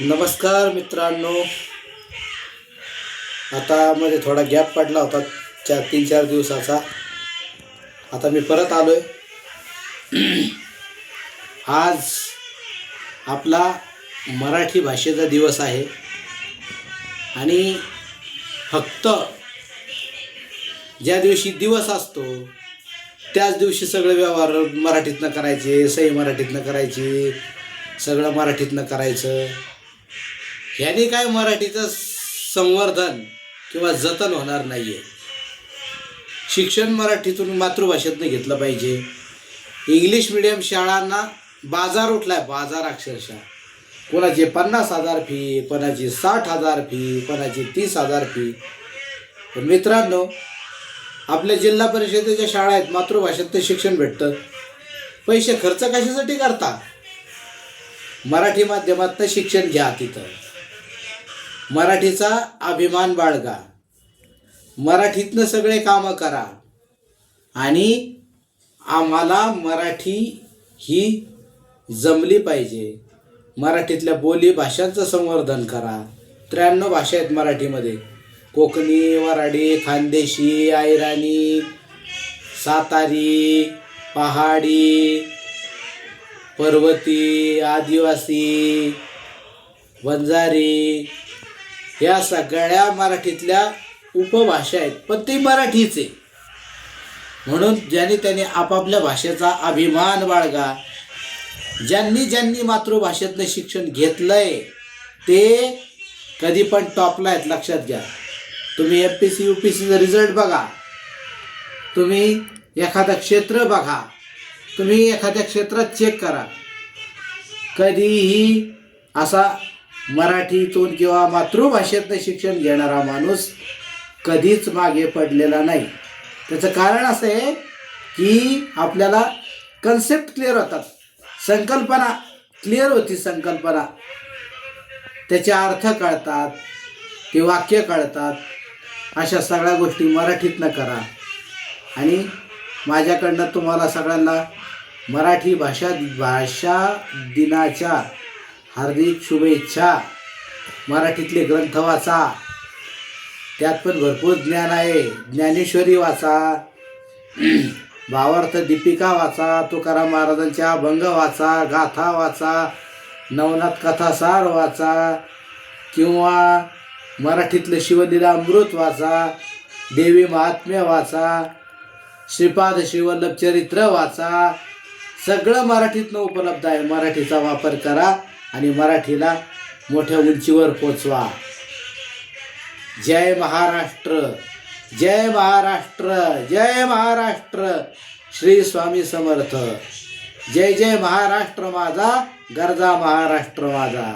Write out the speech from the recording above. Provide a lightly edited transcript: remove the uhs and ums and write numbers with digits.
नमस्कार मित्रांनो. आता मध्ये थोडा गॅप पडला होता 3-4 दिवसाचा. आता मी परत आलोय. आज आपला मराठी भाषेचा दिवस आहे आणि फक्त ज्या दिवशी दिवस असतो त्याच दिवशी सगळे व्यवहार मराठीतनं करायचे, सही मराठीतनं करायची, सगळं मराठीतनं करायचं. ह्याने काय मराठीचं संवर्धन किंवा जतन होणार नाही आहे. शिक्षण मराठीतून मातृभाषेतनं घेतलं पाहिजे. इंग्लिश मिडियम शाळांना बाजार उठला आहे, बाजार अक्षरशः. कोणाची 50,000 फी, कोणाची 60,000 फी, कोणाची 30,000 फी. पण मित्रांनो, आपल्या जिल्हा परिषदेच्या शाळा आहेत, मातृभाषेतनं शिक्षण भेटतं. पैसे खर्च कशासाठी करता? मराठी माध्यमातनं शिक्षण घ्या. तिथं मराठीचा अभिमान बाळगा, मराठीतनं सगळे कामं करा आणि आम्हाला मराठी ही जमली पाहिजे. मराठीतल्या बोली भाषांचं संवर्धन करा. 93 भाषा आहेत मराठीमध्ये. कोकणी, वऱ्हाडी, खानदेशी, अहिराणी, सातारी, पहाडी, पर्वती, आदिवासी, वंजारी, या सगळ्या मराठीतल्या उपभाषा आहेत. पण ती मराठीच आहे. म्हणून त्यांनी आपापल्या भाषेचा अभिमान बाळगा. ज्यांनी मातृभाषेतलं शिक्षण घेतलंय ते कधी पण टॉपला आहेत, लक्षात घ्या. तुम्ही MPSC UPSCचा रिझल्ट बघा, तुम्ही एखादं क्षेत्र बघा, तुम्ही एखाद्या क्षेत्रात चेक करा. कधीही असा मराठीतून किंवा मातृभाषेतनं शिक्षण घेणारा माणूस कधीच मागे पडलेला नाही. त्याचं कारण असं आहे की आपल्याला कन्सेप्ट क्लिअर होतात, संकल्पना क्लिअर होती. संकल्पना, त्याचे अर्थ कळतात, ते वाक्य कळतात. अशा सगळ्या गोष्टी मराठीतनं करा. आणि माझ्याकडनं तुम्हाला सगळ्यांना मराठी भाषा दिनाच्या हार्दिक शुभेच्छा. मराठीतले ग्रंथ वाचा, त्यात पण भरपूर ज्ञान आहे. ज्ञानेश्वरी वाचा, भावार्थ दीपिका वाचा, तुकाराम महाराजांच्या अभंग वाचा, गाथा वाचा, नवनाथ कथासार वाचा, किंवा मराठीतलं शिवलीला अमृत वाचा, देवी महात्म्य वाचा, श्रीपाद श्रीवल्लभ चरित्र वाचा. सगळं मराठीतनं उपलब्ध आहे. मराठीचा वापर करा आणि मराठीला मोठ्या उंचीवर पोचवा. जय महाराष्ट्र, जय महाराष्ट्र, जय महाराष्ट्र. श्री स्वामी समर्थ. जय जय महाराष्ट्र माझा, गरजा महाराष्ट्र माझा.